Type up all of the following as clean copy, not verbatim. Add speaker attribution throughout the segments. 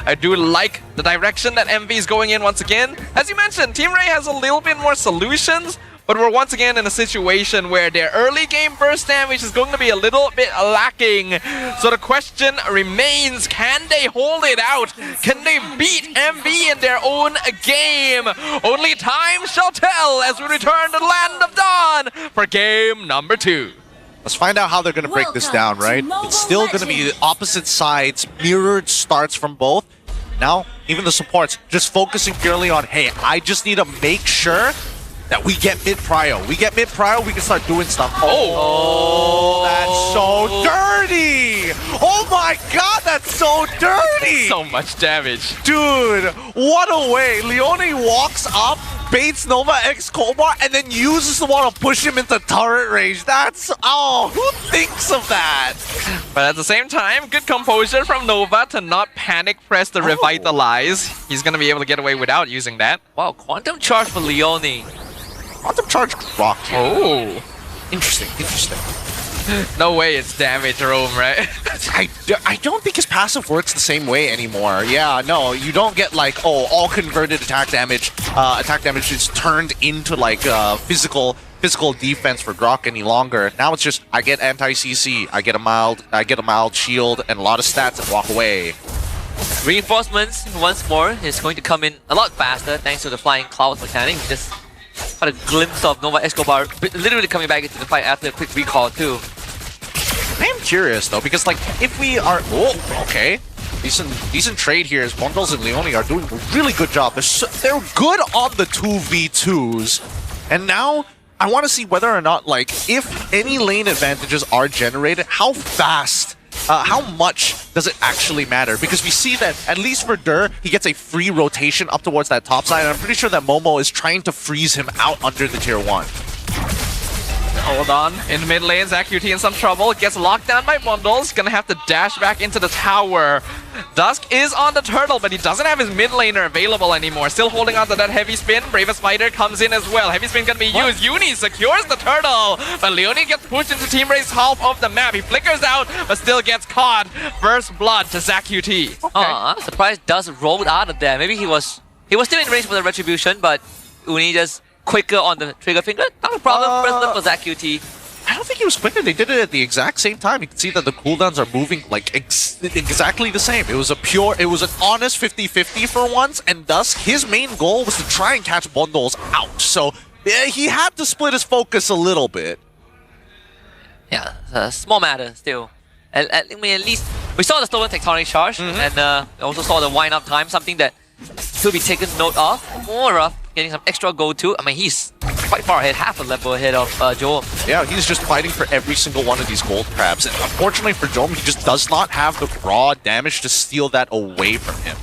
Speaker 1: I do like the direction that MV is going in once again. As you mentioned, Team Ray has a little bit more solutions, but we're once again in a situation where their early game burst damage is going to be a little bit lacking. So the question remains, can they hold it out? Can they beat MV in their own game? Only time shall tell as we return to the Land of Dawn for game number 2.
Speaker 2: Let's find out how they're going to break this down, right? It's still going to be opposite sides, mirrored starts from both. Now, even the supports just focusing purely on, hey, I just need to make sure that we get mid-prio. We get mid-prio, we can start doing stuff. Oh, that's so dirty! Oh my god, that's so dirty!
Speaker 1: So much damage.
Speaker 2: Dude, what a way. Leone walks up, baits Nova X Kobar, and then uses the wall to push him into turret range. That's, oh, who thinks of that?
Speaker 1: But at the same time, good composure from Nova to not panic press the Revitalize. He's gonna be able to get away without using that.
Speaker 3: Wow, Quantum Charge for Leone.
Speaker 2: Quantum Charge rock.
Speaker 1: Oh.
Speaker 2: Interesting, interesting.
Speaker 1: No way it's damage roam, right?
Speaker 2: I don't think his passive works the same way anymore. Yeah, no, you don't get like, oh, all converted attack damage. Attack damage is turned into like physical defense for Grok any longer. Now it's just I get anti-CC, I get a mild shield and a lot of stats and walk away.
Speaker 3: Reinforcements once more is going to come in a lot faster thanks to the flying cloud mechanic. We just had a glimpse of Nova Escobar literally coming back into the fight after a quick recall too.
Speaker 2: I am curious though, because like if we are, oh, okay, decent trade here as Bundles and Leone are doing a really good job. They're good on the 2v2s, and now I want to see whether or not like if any lane advantages are generated, how fast. How much does it actually matter? Because we see that, at least for Dur, he gets a free rotation up towards that top side, and I'm pretty sure that Momo is trying to freeze him out under the tier 1.
Speaker 1: Hold on. In mid lane, ZachQT in some trouble. Gets locked down by Bundles. Gonna have to dash back into the tower. Dusk is on the turtle, but he doesn't have his mid laner available anymore. Still holding on to that heavy spin. Bravest Fighter comes in as well. Heavy spin gonna be used. Uni secures the turtle, but Leone gets pushed into Team Ray's half of the map. He flickers out, but still gets caught. First blood to ZachQT.
Speaker 3: Okay. I'm surprised Dusk rolled out of there. Maybe he was still in range for the retribution, but Uni just quicker on the trigger finger. Not a problem. First for ZachQT.
Speaker 2: I don't think he was quicker. They did it at the exact same time. You can see that the cooldowns are moving like exactly the same. It was an honest 50-50 for once, and thus his main goal was to try and catch Bundles out. So yeah, he had to split his focus a little bit.
Speaker 3: Yeah, a small matter still. I mean, at least we saw the stolen tectonic charge, and also saw the wind up time, something that should be taken note of. More of getting some extra gold too. I mean, he's quite far ahead, half a level ahead of Joel.
Speaker 2: Yeah, he's just fighting for every single one of these gold crabs. And unfortunately for Jom, he just does not have the raw damage to steal that away from him.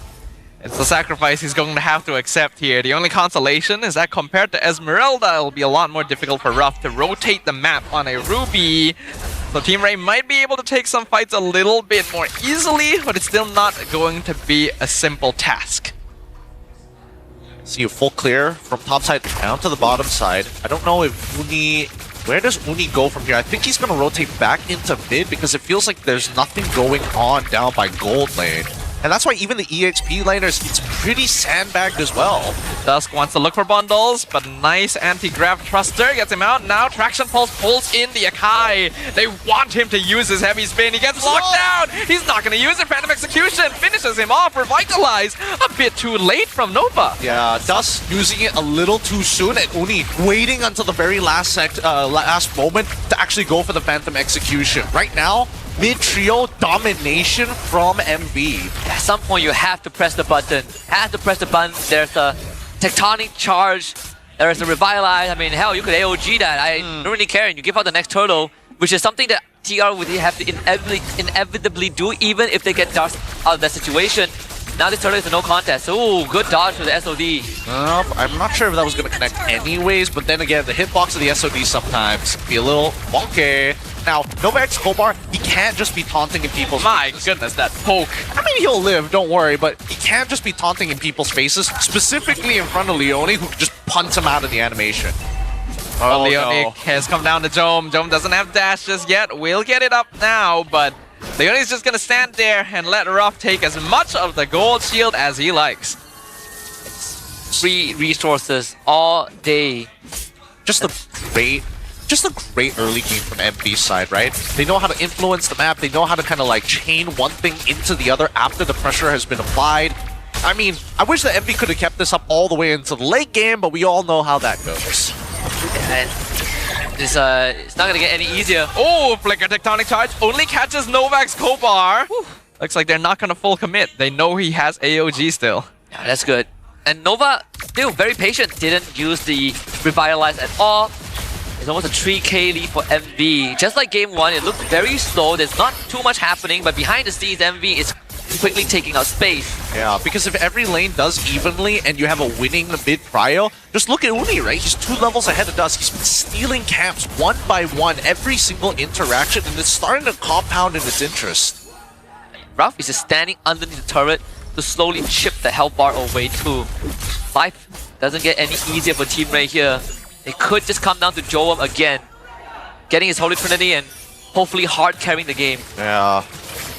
Speaker 1: It's the sacrifice he's going to have to accept here. The only consolation is that compared to Esmeralda, it'll be a lot more difficult for Ruff to rotate the map on a Ruby. So Team Ray might be able to take some fights a little bit more easily, but it's still not going to be a simple task.
Speaker 2: See a full clear from top side down to the bottom side. I don't know if Uni... Where does Uni go from here? I think he's going to rotate back into mid because it feels like there's nothing going on down by gold lane. And that's why even the EXP laners, it's pretty sandbagged as well.
Speaker 1: Dusk wants to look for Bundles, but nice anti-grab thruster gets him out. Now Traction Pulse pulls in the Akai. They want him to use his heavy spin. He gets locked down. He's not going to use it. Phantom Execution finishes him off. Revitalize. A bit too late from Nova.
Speaker 2: Yeah, Dusk using it a little too soon, and Uni waiting until the very last moment to actually go for the Phantom Execution. Right now, mid-trio domination from MB.
Speaker 3: At some point, you have to press the button. There's a tectonic charge. There's a revitalize. I mean, hell, you could AOG that. I don't really care. And you give out the next turtle, which is something that TR would have to inevitably do, even if they get Dust out of that situation. Now this turtle is a no contest. Ooh, good dodge for the SOD.
Speaker 2: I'm not sure if that was going to connect anyways, but then again, the hitbox of the SOD sometimes be a little wonky. Now, Nova X Kobar, he can't just be taunting in people's faces.
Speaker 1: Goodness, that poke.
Speaker 2: I mean, he'll live, don't worry, but he can't just be taunting in people's faces, specifically in front of Leone, who could just punt him out of the animation.
Speaker 1: Leone has come down to Jom. Jom doesn't have dash just yet. We'll get it up now, but Leonie's just gonna stand there and let Ruff take as much of the gold shield as he likes.
Speaker 3: Free resources all day.
Speaker 2: Just a great early game from MB's side, right? They know how to influence the map. They know how to kind of like chain one thing into the other after the pressure has been applied. I mean, I wish that MB could have kept this up all the way into the late game, but we all know how that goes.
Speaker 3: And it's not gonna get any easier.
Speaker 1: Oh, Flicker Tectonic Charge only catches Novak's Kobar. Looks like they're not gonna full commit. They know he has AOG still.
Speaker 3: Yeah, that's good. And Nova, still very patient, didn't use the Revitalize at all. It's almost a 3k lead for MV. Just like game 1, it looked very slow. There's not too much happening, but behind the scenes, MV is quickly taking out space.
Speaker 2: Yeah, because if every lane does evenly and you have a winning mid prio, just look at Uni, right? He's 2 levels ahead of us. He's been stealing camps one by one, every single interaction, and it's starting to compound in its interest.
Speaker 3: Ruff is just standing underneath the turret to slowly chip the health bar away too. Life doesn't get any easier for Team Ray here. It could just come down to Joam again, getting his Holy Trinity and hopefully hard carrying the game.
Speaker 2: Yeah,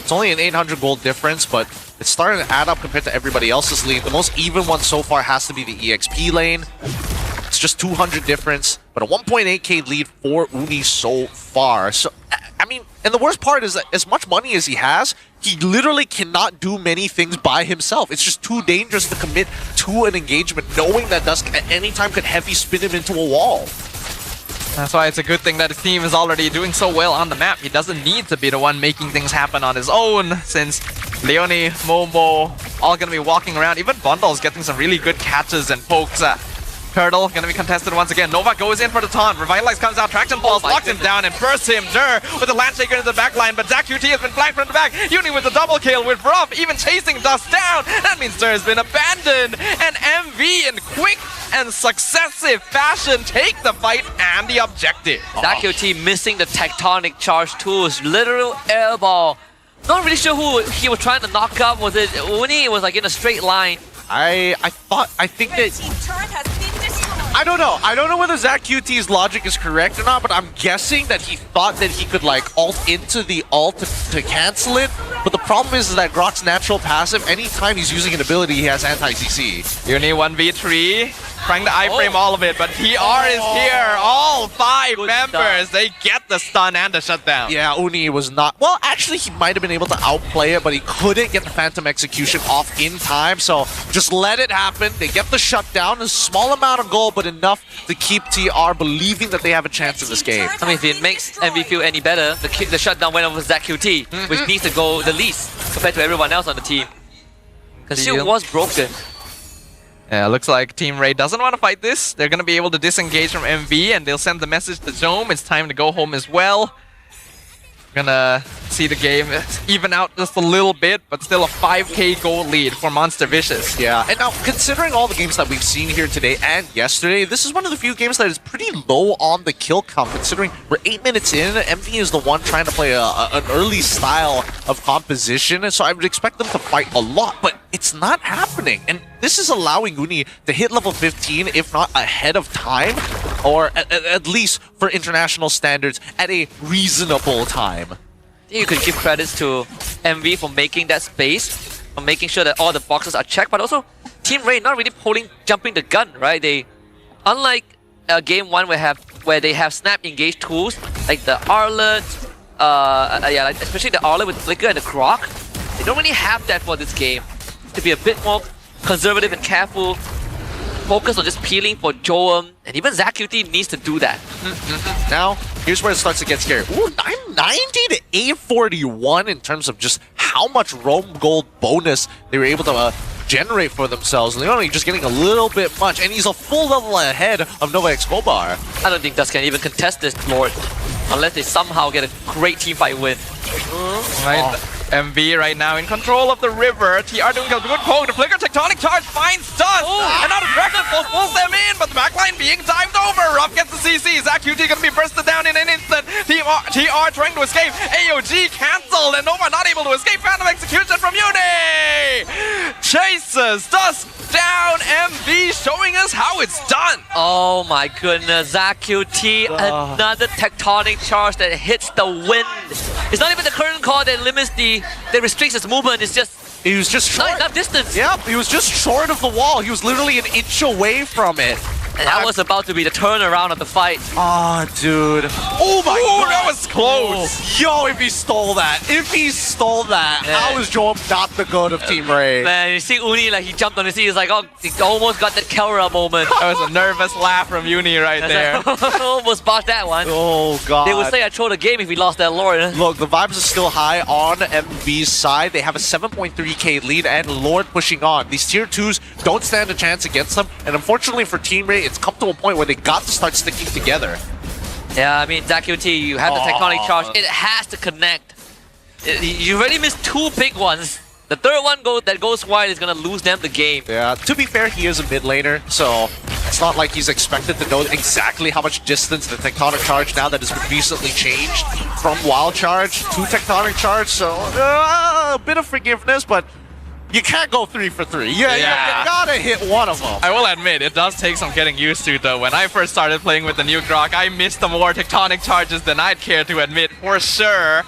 Speaker 2: it's only an 800 gold difference, but it's starting to add up compared to everybody else's lane. The most even one so far has to be the EXP lane. It's just 200 difference, but a 1.8k lead for Uni so far. So, I mean, and the worst part is that as much money as he has, he literally cannot do many things by himself. It's just too dangerous to commit to an engagement, knowing that Dusk at any time could heavy spin him into a wall.
Speaker 1: That's why it's a good thing that his team is already doing so well on the map. He doesn't need to be the one making things happen on his own, since Leonie, Momo, all gonna be walking around. Even Bundle's getting some really good catches and pokes. Turtle gonna be contested once again. Nova goes in for the taunt. Revitalize comes out. Traction Balls locks him down and bursts him. Dur with the Landshaker into the back line, but Zach QT has been flanked from the back. Uni with the double kill with Ruff even chasing Dust down. That means Dur has been abandoned. And MV in quick and successive fashion take the fight and the objective.
Speaker 3: Zach QT missing the Tectonic Charge too. Literal airball. Not really sure who he was trying to knock up. Was it Uni? It was like in a straight line.
Speaker 2: I think that... I don't know. I don't know whether Zach QT's logic is correct or not, but I'm guessing that he thought that he could like ult into the ult to cancel it. But the problem is that Grok's natural passive, anytime he's using an ability, he has anti-CC.
Speaker 1: Uni 1v3, trying to iframe all of it, but TR is here. All 5
Speaker 3: Good
Speaker 1: members,
Speaker 3: stuff.
Speaker 1: they get the stun and the shutdown.
Speaker 2: Yeah, Uni was not... Well, actually, he might have been able to outplay it, but he couldn't get the Phantom Execution off in time, so just let it happen. They get the shutdown, a small amount of gold, but enough to keep TR believing that they have a chance in this game.
Speaker 3: I mean, if it makes MV feel any better, the shutdown went over Zach QT, which needs to go the least compared to everyone else on the team. Because Shield was broken.
Speaker 1: Yeah, looks like Team Ray doesn't want to fight this. They're going to be able to disengage from MV and they'll send the message to Zome. It's time to go home as well. Gonna see the game even out just a little bit, but still a 5k gold lead for Monster Vicious.
Speaker 2: Yeah, and now considering all the games that we've seen here today and yesterday, this is one of the few games that is pretty low on the kill count, considering we're 8 minutes in. MV is the one trying to play an early style of composition, so I would expect them to fight a lot, but it's not happening. And this is allowing Uni to hit level 15, if not ahead of time, or at least for international standards, at a reasonable time.
Speaker 3: You could give credits to MV for making that space, for making sure that all the boxes are checked, but also Team Ray not really jumping the gun, right? They, unlike game 1 where they have snap engage tools like the Arlet, like especially the Arlet with Flicker and the Grok, they don't really have that for this game. To be a bit more conservative and careful, focus on just peeling for Joam, and even Zach QT needs to do that.
Speaker 2: Now, here's where it starts to get scary. Ooh, 990 to 841 in terms of just how much Roam Gold bonus they were able to generate for themselves. Leonie just getting a little bit much, and he's a full level ahead of Nova Escobar.
Speaker 3: I don't think Dust can even contest this Lord, unless they somehow get a great teamfight win.
Speaker 1: Right. MV right now in control of the river. TR doing a good poke. The Flicker Tectonic Charge finds Dust. And now the Dragon Pulse pulls them in, but the backline being timed over. Ruff gets the CC. Zach QT gonna be bursted down in an instant. TR trying to escape. AOG cancelled, and Nova not able to escape. Phantom Execution from Uni! chases Dust down. MV showing us how it's done.
Speaker 3: Oh my goodness, ZQT, another tectonic charge that hits the wind. It's not even the current core that limits that restricts its movement, it's just
Speaker 2: He was just short.
Speaker 3: not enough distance.
Speaker 2: Yep, he was just short of the wall. He was literally an inch away from it.
Speaker 3: And that was about to be the turnaround of the fight.
Speaker 2: Ah, dude. Oh my god.
Speaker 1: That was close.
Speaker 2: Yo, if he stole that.
Speaker 3: Yeah.
Speaker 2: How is Joel not the goat of Team Ray?
Speaker 3: Man, you see Uni, like he jumped on his seat, he's like, oh, he almost got that Kelra moment.
Speaker 1: That was a nervous laugh from Uni right there.
Speaker 3: Almost botched that one.
Speaker 2: Oh god.
Speaker 3: They would say I throw the game if we lost that Lord.
Speaker 2: Look, the vibes are still high on MV's side. They have a 7.3k lead and Lord pushing on. These tier 2s don't stand a chance against them. And unfortunately for Team Ray, it's come to a point where they got to start sticking together.
Speaker 3: Yeah, I mean, ZQT, you have the tectonic charge. It has to connect. You already missed 2 big ones. The third one that goes wide is going to lose them the game.
Speaker 2: Yeah, to be fair, he is a mid laner, so it's not like he's expected to know exactly how much distance the tectonic charge now that has been recently changed from wild charge to tectonic charge, so a bit of forgiveness, but you can't go 3 for 3. You gotta hit one of them.
Speaker 1: I will admit, it does take some getting used to though. When I first started playing with the new Grok, I missed the more tectonic charges than I'd care to admit, for sure.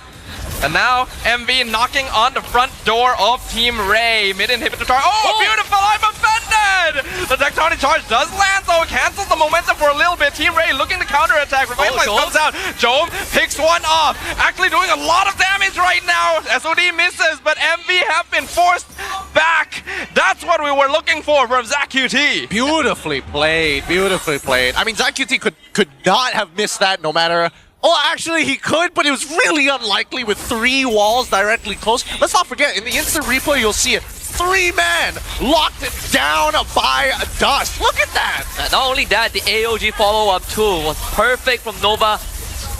Speaker 1: And now, MV knocking on the front door of Team Ray. Mid-inhibitor charge. Oh, beautiful! I'm offended! The tectonic charge does land though. Cancels the momentum for a little bit. Team Ray looking to counterattack. Revitalize comes out. Jome picks one off. Actually doing a lot of damage right now. SOD misses, but MV have been forced back. That's what we were looking for from ZQT.
Speaker 2: Beautifully played, beautifully played. I mean, ZQT could not have missed that no matter... Oh, actually, he could, but it was really unlikely with 3 walls directly close. Let's not forget, in the instant replay, you'll see it. 3-man locked it down by Dust. Look at that!
Speaker 3: Not only that, the AOG follow-up too was perfect from Nova.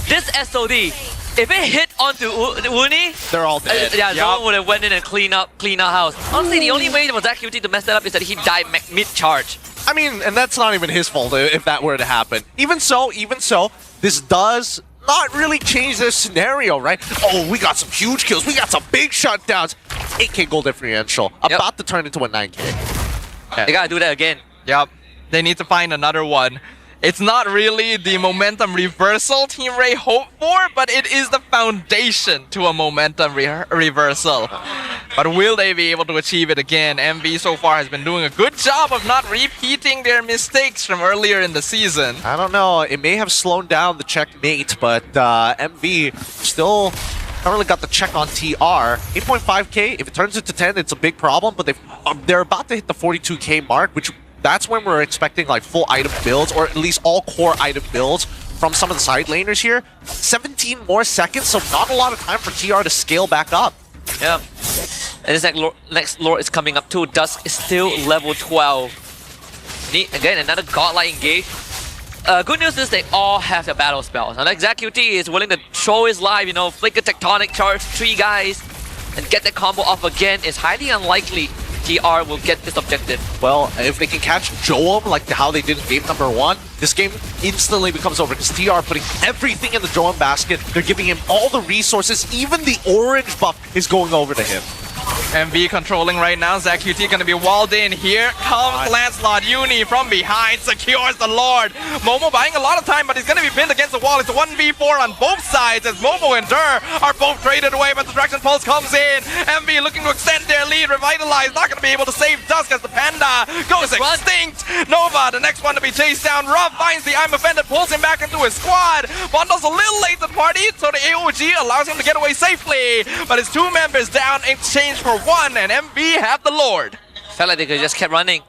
Speaker 3: This SOD, if it hit onto Uni,
Speaker 2: they're all dead.
Speaker 3: Zone would have went in and clean up house. Honestly, the only way for ZQT to mess that up is that he died mid-charge.
Speaker 2: I mean, and that's not even his fault if that were to happen. Even so, this does not really change their scenario, right? Oh, we got some huge kills. We got some big shutdowns. 8k gold differential. About to turn into a 9k.
Speaker 3: They gotta do that again.
Speaker 1: Yep. They need to find another one. It's not really the momentum reversal Team Ray hoped for, but it is the foundation to a momentum reversal. But will they be able to achieve it again? MV so far has been doing a good job of not repeating their mistakes from earlier in the season.
Speaker 2: I don't know. It may have slowed down the checkmate, but MV still not really got the check on TR. 8.5k, if it turns into 10, it's a big problem, but they're about to hit the 42k mark, which that's when we're expecting like full item builds, or at least all core item builds from some of the side laners here. 17 more seconds, so not a lot of time for TR to scale back up.
Speaker 3: Yeah. And this next lore is coming up too. Dusk is still level 12. Again, another godlike engage. Good news is they all have their battle spells. And like ZQT is willing to show his life, you know, flick a tectonic charge, 3 guys, and get that combo off again. Is highly unlikely TR will get this objective.
Speaker 2: Well, if they can catch Joel like how they did in game number 1, this game instantly becomes over because TR putting everything in the Joel basket. They're giving him all the resources. Even the orange buff is going over to him.
Speaker 1: MV controlling right now. ZQT gonna be walled in. Here comes Lancelot. Uni from behind secures the Lord. Momo buying a lot of time, but he's gonna be pinned against the wall. It's a 1v4 on both sides as Momo and Dur are both traded away, but the Distraction Pulse comes in. MV looking to extend their lead. Revitalize not gonna be able to save Dusk as the Panda goes extinct. Nova, the next one to be chased down. Ruff finds the I'm Offended, pulls him back into his squad. Bundle's a little late to the party, so the AOG allows him to get away safely. But his 2 members down in exchange for 1, and MV have the Lord.
Speaker 3: Felt like they could just kept running.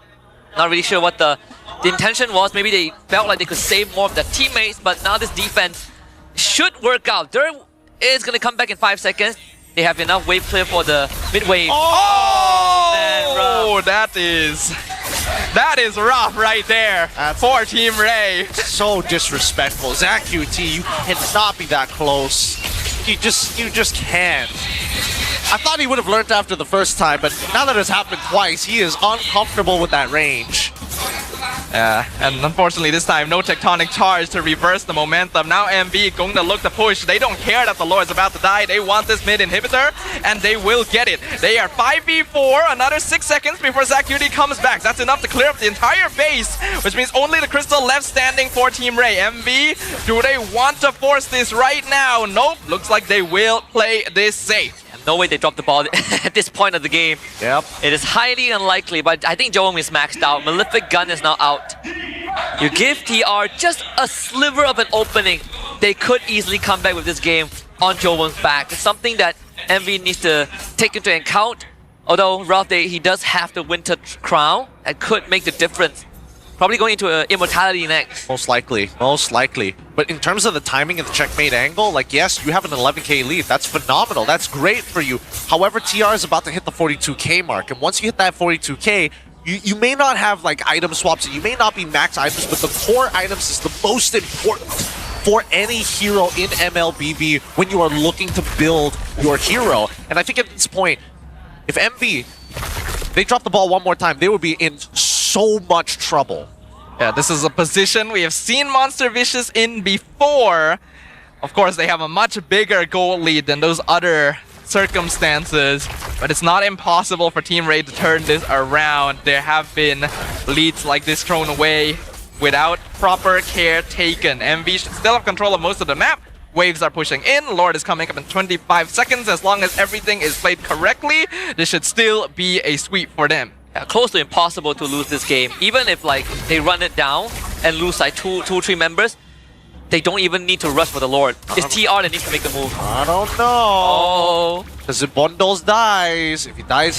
Speaker 3: Not really sure what the intention was. Maybe they felt like they could save more of their teammates, but now this defense should work out. Dur is going to come back in 5 seconds. They have enough wave clear for the mid wave.
Speaker 1: Oh,
Speaker 3: man,
Speaker 1: that is rough right there for Team Ray.
Speaker 2: So disrespectful. ZQT, you cannot be that close. You just can't. I thought he would have learned after the first time, but now that it's happened twice, he is uncomfortable with that range.
Speaker 1: And unfortunately this time, no tectonic charge to reverse the momentum. Now MB going to look to push. They don't care that the Lord's about to die. They want this mid inhibitor, and they will get it. They are 5v4, another 6 seconds before ZachUT comes back. That's enough to clear up the entire base, which means only the crystal left standing for Team Ray. MB, do they want to force this right now? Nope, looks like they will play this safe.
Speaker 3: No way they drop the ball at this point of the game.
Speaker 2: Yep.
Speaker 3: It is highly unlikely, but I think Joem is maxed out. Malefic Gun is now out. You give TR just a sliver of an opening, they could easily come back with this game on Joem's back. It's something that MV needs to take into account. Although Ralph, he does have the Winter Crown, that could make the difference. Probably going into Immortality next.
Speaker 2: Most likely, most likely. But in terms of the timing and the checkmate angle, like, yes, you have an 11k lead. That's phenomenal. That's great for you. However, TR is about to hit the 42k mark. And once you hit that 42k, you may not have, like, item swaps. You may not be max items, but the core items is the most important for any hero in MLBB when you are looking to build your hero. And I think at this point, if MV, they drop the ball one more time, they would be in so much trouble.
Speaker 1: Yeah, this is a position we have seen Monster Vicious in before. Of course, they have a much bigger goal lead than those other circumstances, but it's not impossible for Team Ray to turn this around. There have been leads like this thrown away without proper care taken. MV should still have control of most of the map. Waves are pushing in. Lord is coming up in 25 seconds. As long as everything is played correctly, this should still be a sweep for them.
Speaker 3: Yeah, close to impossible to lose this game. Even if like they run it down and lose like two, 3 members, they don't even need to rush for the Lord. It's TR that needs to make the move.
Speaker 2: I don't know.
Speaker 3: Oh.
Speaker 2: Because if Bundles dies, if he dies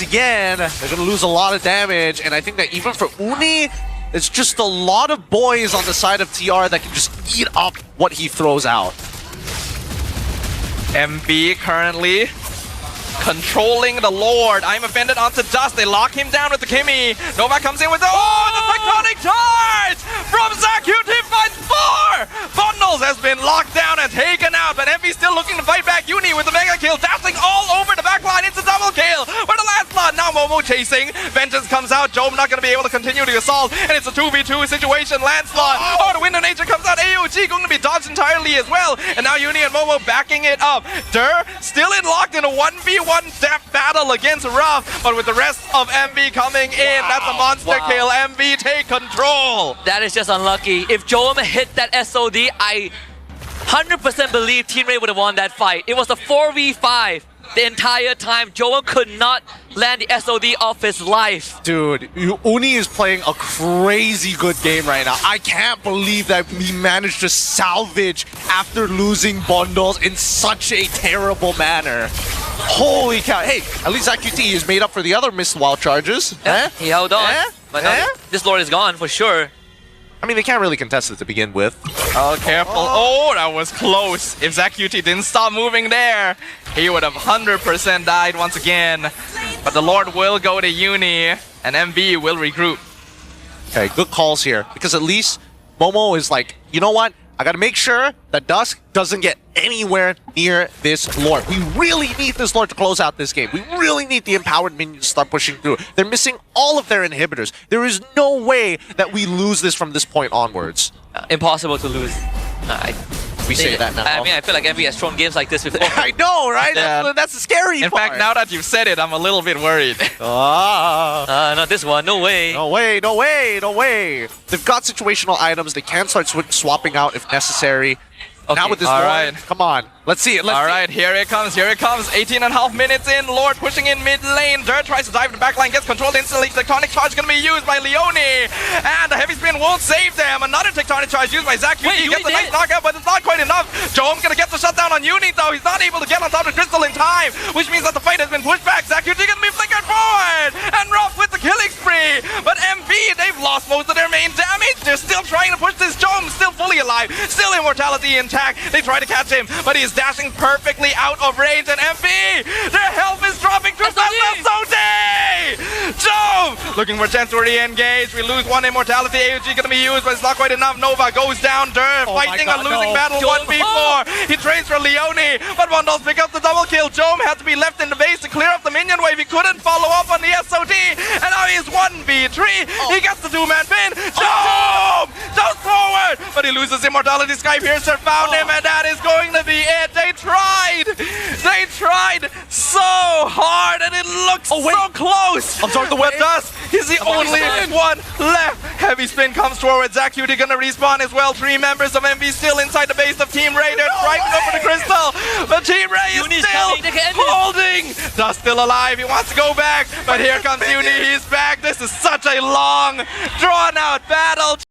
Speaker 2: again, they're gonna lose a lot of damage. And I think that even for Uni, it's just a lot of boys on the side of TR that can just eat up what he throws out.
Speaker 1: MB currently controlling the Lord. I'm offended onto Dust. They lock him down with the Kimmy. Nova comes in with the the tectonic charge from ZachUT finds 4. Bundles has been locked down and taken out, but MV still looking to fight back. Uni with the mega kill, dashing all over the backline. It's a double kill for the last blood. Now Momo chasing. Vengeance comes out. Joem not going to be able to continue the assault, and it's a 2v2 situation. Lancelot. Oh, the Wind of Nature comes out. AOG going to be dodged entirely as well, and now Uni and Momo backing it up. Dur still locked in a 1v1 death battle against Ruff, but with the rest of MV coming in, that's a monster kill. MV take control.
Speaker 3: That is just unlucky. If Joem hit that SOD, I 100% believe Team Ray would have won that fight. It was a 4v5 the entire time. Joem could not land the SOD off his life.
Speaker 2: Dude, Uni is playing a crazy good game right now. I can't believe that he managed to salvage after losing Bundles in such a terrible manner. Holy cow. Hey, at least ZachUT is made up for the other missed wild charges.
Speaker 3: Yeah, he held on. But now this Lord is gone for sure.
Speaker 2: I mean, they can't really contest it to begin with.
Speaker 1: Oh, careful. Oh, that was close. If ZachUT didn't stop moving there, he would have 100% died once again. But the Lord will go to Uni, and MV will regroup.
Speaker 2: Okay, good calls here. Because at least Momo is like, you know what? I gotta make sure that Dusk doesn't get anywhere near this Lord. We really need this Lord to close out this game. We really need the empowered minions to start pushing through. They're missing all of their inhibitors. There is no way that we lose this from this point onwards.
Speaker 3: Impossible to lose.
Speaker 2: We say that now.
Speaker 3: I mean, I feel like MV has thrown games like this before.
Speaker 2: I know, right?
Speaker 1: Yeah.
Speaker 2: That's the scary part.
Speaker 1: In fact, now that you've said it, I'm a little bit worried.
Speaker 3: Not this one. No way.
Speaker 2: No way, no way, no way. They've got situational items. They can start swapping out if necessary.
Speaker 3: Okay.
Speaker 2: Now with this
Speaker 1: All
Speaker 2: Lord,
Speaker 1: right.
Speaker 2: come on. Let's see it.
Speaker 1: All right, here it comes, here it comes. 18.5 minutes in, Lord pushing in mid lane. Dirt tries to dive in the back line, gets controlled instantly. Tectonic charge going to be used by Leone. And the heavy spin won't save them. Another tectonic charge used by ZachUT. Gets a nice knockout, but it's not quite enough. Joem's going to get the shutdown on Uni, though. He's not able to get on top of the crystal in time, which means that the fight has been pushed back. ZachUT going to be flickered forward. And Ruff with the killing spree. But MV, they've lost most of their main damage. They're still trying to push this. Joem still fully alive, still immortality intact. They try to catch him, but he is dashing perfectly out of range, and MV, their health is dropping through SOD! Joem looking for a chance to re-engage. We lose one immortality. AOG gonna be used, but it's not quite enough. Nova goes down. Dur fighting a losing battle 1v4. He trades for Leone, but Bundles pick up the double kill. Joem had to be left in the base to clear up the minion wave. He couldn't follow up on the SOD, and now he is 1v 1v3. He gets the two-man pin. Boom! Just forward! But he loses immortality. Sky Piercer found him, and that is going to be it. They tried so hard, and it looks so close.
Speaker 2: I'm sorry, the
Speaker 1: But Dust, he's the only one left. Heavy spin comes forward. Zacuity gonna respawn as well. 3 members of MV still inside the base of Team Ray. They're trying to go for the crystal, but Team Ray is
Speaker 3: Uni's
Speaker 1: still
Speaker 3: coming. They can end it.
Speaker 1: holding. Dust still alive. He wants to go back, but here comes Uni. He's back. This is such a long, drawn-out battle.